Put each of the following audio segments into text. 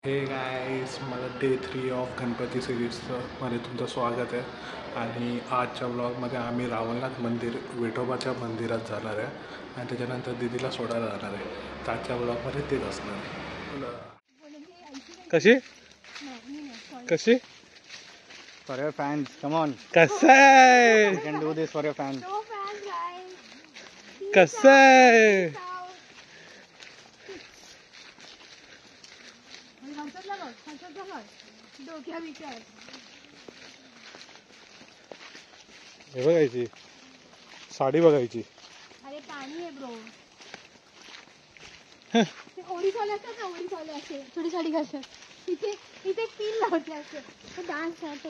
Hey guys, मला day 3 of Ganpati सिरीजमध्ये तुमचं स्वागत आहे. आणि आजच्या ब्लॉगमध्ये आम्ही रावणनाथ मंदिर विठोबाच्या मंदिरात जाणार आहे आणि त्याच्यानंतर दीदीला सोडायला जाणार आहे. तर आजच्या ब्लॉगमध्ये तेच असणार आहे. कशी कशी For your fans, come on. कसं आहे, You can do this for your fans. कसं आहे. हे बघायची साडी बघायची. अरे पाणी आहे ब्रो. ओडीसाले असतात ना, ओडीसाले असे थोडी साडी घालतात. इथे इथे पिन लावते असे डान्स करते.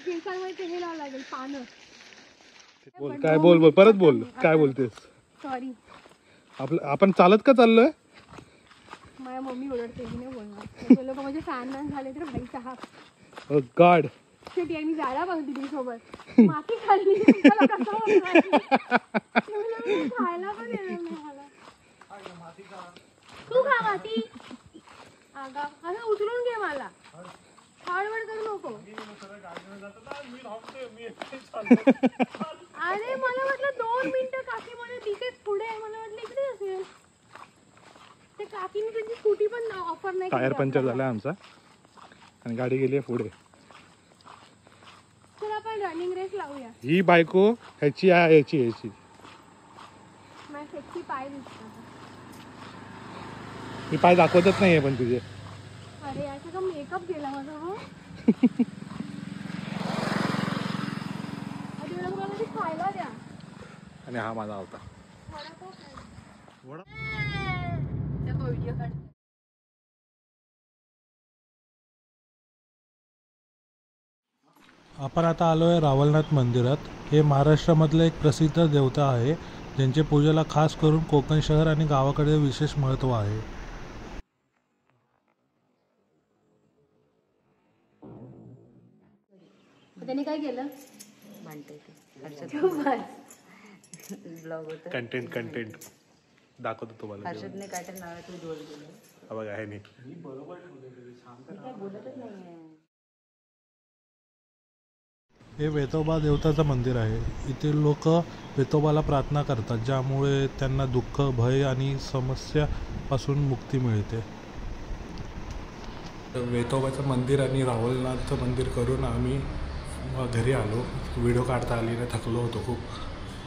केसांमध्ये हे लावावं लागेल पानं. बोल काय बोल परत बोल काय बोलतेस. सॉरी, आपण चालत का चाललोय. माझ्या मम्मी ओरडते की नाही बोलणार. लोक माझे फॅन मॅन झाले तर भाई साहेब. ओ गॉड, मी जायला बघ दीदी सोबत माती खाल्ली. खायला पण येणार नाही मला. तू खा माती. असं उचलून घे मला. हळवड करू नको. अरे मला वाटलं 2 मिनिटं काकी म्हणे तिथे पुढे आहे. मला वाटलं इकडे असेल. ते काकीने त्यांची स्कूटी पण ऑफर नाही. टायर पंक्चर झाला आमचा आणि गाडी गेली आहे पुढे. चल आपण रनिंग रेस लावूया. ही बायको ह्याची आहे, ह्याची माझे सेक्सी पाय दिसतात. मी पाय दाखवतच नाहीये पण तुझे. अरे याचा का मेकअप केला माझा. हो मला ते खायला द्या. आणि हा माझा होता. आपण आता आलो आहे रावलनाथ मंदिरात. हे महाराष्ट्रामधलं एक प्रसिद्ध देवता आहे, ज्यांच्या पूजेला खास करून कोकण शहर आणि गावाकडे विशेष महत्त्व आहे. त्याने काय केलं. कंटेंट दाखवतो तुम्हाला. हर्षदने काय तर नाव तू जोड दिलं. हा बघा, आहे हे वेतोबा देवताचं मंदिर आहे. इथे लोक वेतोबाला प्रार्थना करतात, ज्यामुळे त्यांना दुःख, भय आणि समस्यापासून मुक्ती मिळते. वेतोबाचं मंदिर आणि रावलनाथचं मंदिर करून आम्ही घरी आलो. व्हिडिओ काढता आली नाही, थकलो होतो खूप.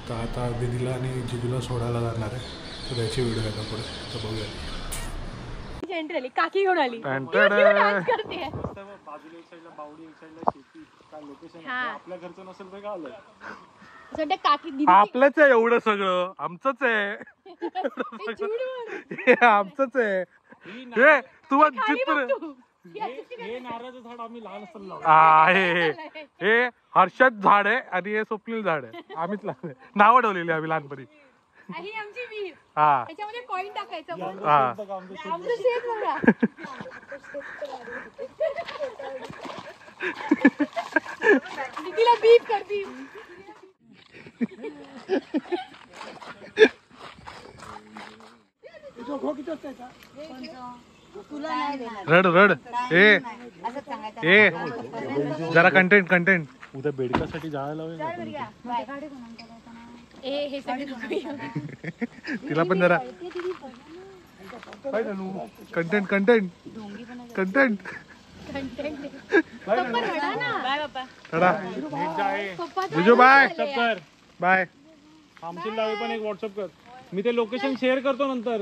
तर आता दीदीला आणि जिजूला सोडायला जाणार आहे. तर त्याची व्हिडिओ येतात पुढे, तर बघूया. सेंट्रली काकी घेऊन आली. आपल्या आपलंच आहे एवढं सगळं. आमचंच आहे. आमचंच आहे. हे तू हे हर्षद झाड आहे आणि हे स्वप्नील झाड आहे. आम्हीच लागले, नावं ठेवलेली आम्ही लहानपणी. त्याच्यामध्ये कॉइन टाकायचं. तिला बीप करती. रड ए जरा कंटेंट उद्या बेडकासाठी जायला तिला पण जरा कंटेंट बाय. आमची लावे पण एक व्हॉट्सअप कर. मी ते लोकेशन शेअर करतो नंतर.